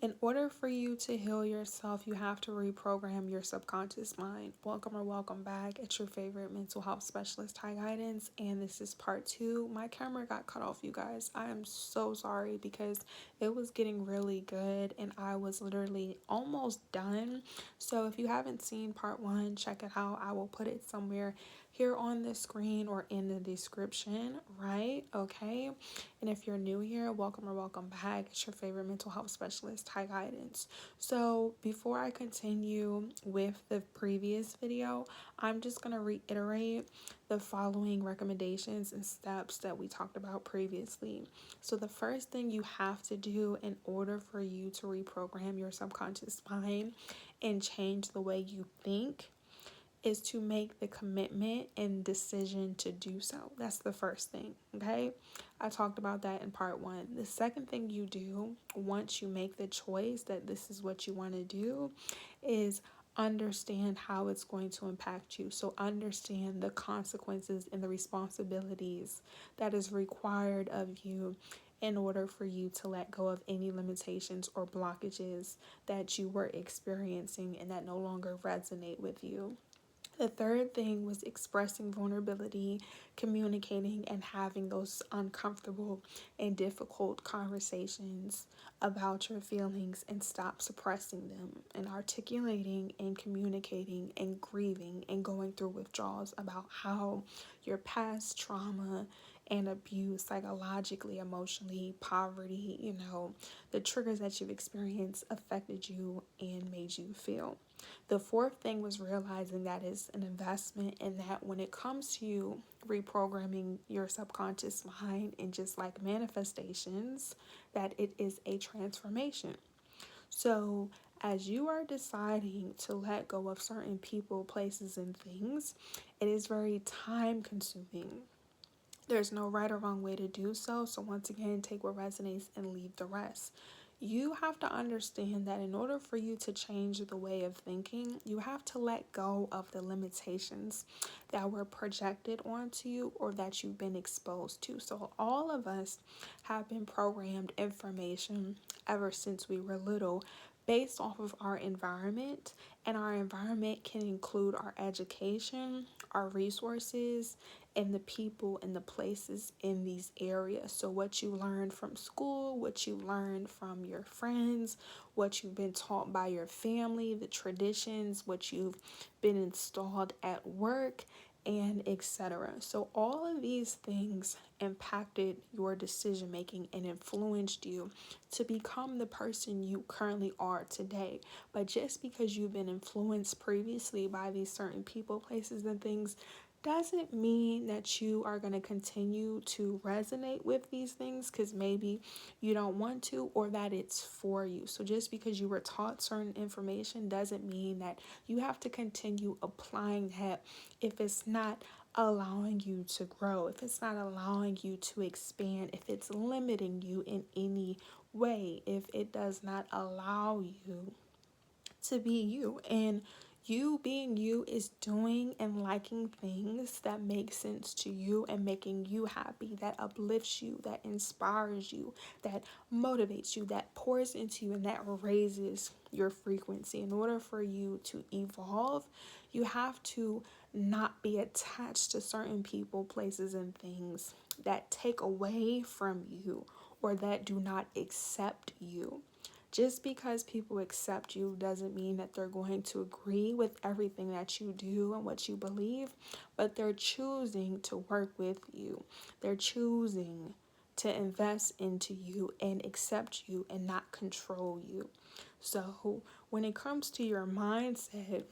In order for you to heal yourself, you have to reprogram your subconscious mind. Welcome or welcome back. It's your favorite mental health specialist, High Guidance, and this is part two. My camera got cut off, you guys. I am so sorry because it was getting really good and I was literally almost done. So if you haven't seen part one, check it out. I will put it somewhere here on the screen or in the description, right? Okay. And if you're new here, welcome or welcome back. It's your favorite mental health specialist, High Guidance. So before I continue with the previous video, I'm just going to reiterate the following recommendations and steps that we talked about previously. So the first thing you have to do in order for you to reprogram your subconscious mind and change the way you think is to make the commitment and decision to do so. That's the first thing, okay? I talked about that in part one. The second thing you do once you make the choice that this is what you want to do is understand how it's going to impact you. So understand the consequences and the responsibilities that is required of you in order for you to let go of any limitations or blockages that you were experiencing and that no longer resonate with you. The third thing was expressing vulnerability, communicating, and having those uncomfortable and difficult conversations about your feelings and stop suppressing them and articulating and communicating and grieving and going through withdrawals about how your past trauma and abuse, psychologically, emotionally, poverty, the triggers that you've experienced affected you and made you feel. The fourth thing was realizing that it's an investment and that when it comes to you reprogramming your subconscious mind and just like manifestations, that it is a transformation. So as you are deciding to let go of certain people, places, and things, it is very time consuming. There's no right or wrong way to do so. So once again, take what resonates and leave the rest. You have to understand that in order for you to change the way of thinking, you have to let go of the limitations that were projected onto you or that you've been exposed to. So all of us have been programmed information ever since we were little based off of our environment, and our environment can include our education, our resources, and the people and the places in these areas. So what you learned from school, what you learned from your friends, what you've been taught by your family, the traditions, what you've been installed at work, and etc. So all of these things impacted your decision making and influenced you to become the person you currently are today. But just because you've been influenced previously by these certain people, places, and things doesn't mean that you are going to continue to resonate with these things because maybe you don't want to or that it's for you. So just because you were taught certain information doesn't mean that you have to continue applying that if it's not allowing you to grow, if it's not allowing you to expand, if it's limiting you in any way, if it does not allow you to be you. And you being you is doing and liking things that make sense to you and making you happy, that uplifts you, that inspires you, that motivates you, that pours into you, and that raises your frequency. In order for you to evolve, you have to not be attached to certain people, places, and things that take away from you or that do not accept you. Just because people accept you doesn't mean that they're going to agree with everything that you do and what you believe, but they're choosing to work with you. They're choosing to invest into you and accept you and not control you. So when it comes to your mindset,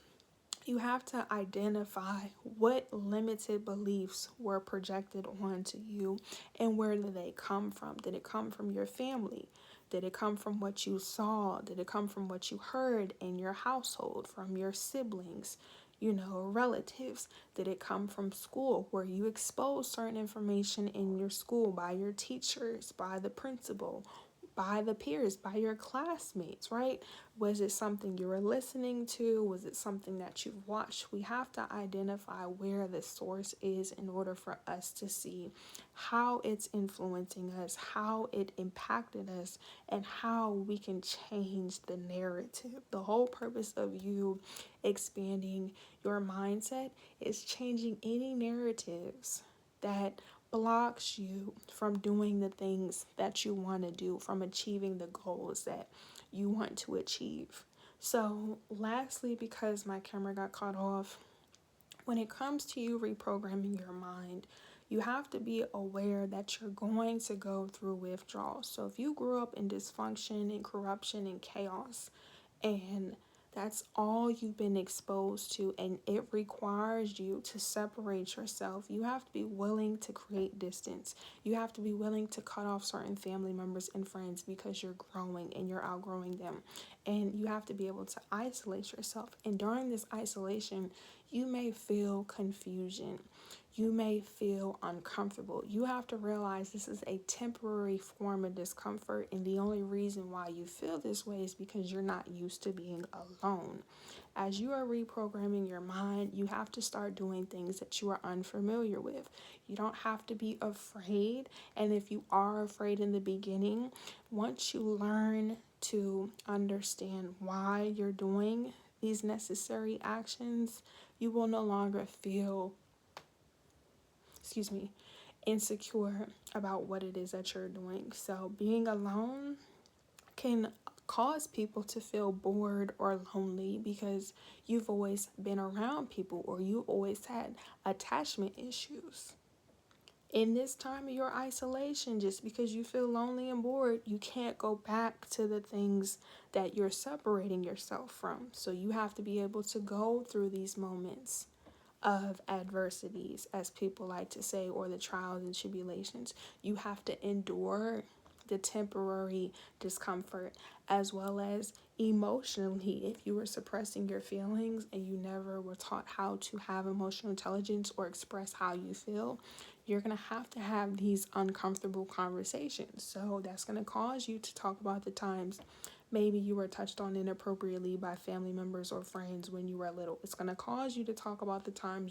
you have to identify what limited beliefs were projected onto you and where did they come from? Did it come from your family? Did it come from what you saw? Did it come from what you heard in your household, from your siblings, relatives? Did it come from school where you exposed certain information in your school by your teachers, by the principal, by the peers, by your classmates, right? Was it something you were listening to? Was it something that you've watched? We have to identify where the source is in order for us to see how it's influencing us, how it impacted us, and how we can change the narrative. The whole purpose of you expanding your mindset is changing any narratives that blocks you from doing the things that you want to do, from achieving the goals that you want to achieve. So, lastly, because my camera got cut off, when it comes to you reprogramming your mind, you have to be aware that you're going to go through withdrawal. So, if you grew up in dysfunction and corruption and chaos, and that's all you've been exposed to, and it requires you to separate yourself. You have to be willing to create distance. You have to be willing to cut off certain family members and friends because you're growing and you're outgrowing them. And you have to be able to isolate yourself. And during this isolation, you may feel confusion. You may feel uncomfortable. You have to realize this is a temporary form of discomfort, and the only reason why you feel this way is because you're not used to being alone. As you are reprogramming your mind, you have to start doing things that you are unfamiliar with. You don't have to be afraid, and if you are afraid in the beginning, once you learn to understand why you're doing these necessary actions, you will no longer feel insecure about what it is that you're doing. So being alone can cause people to feel bored or lonely because you've always been around people or you always had attachment issues. In this time of your isolation, just because you feel lonely and bored, you can't go back to the things that you're separating yourself from. So you have to be able to go through these moments of adversities, as people like to say, or the trials and tribulations. You have to endure the temporary discomfort, as well as emotionally. If you were suppressing your feelings and you never were taught how to have emotional intelligence or express how you feel, you're going to have these uncomfortable conversations. So that's going to cause you to talk about the times maybe you were touched on inappropriately by family members or friends when you were little. It's going to cause you to talk about the times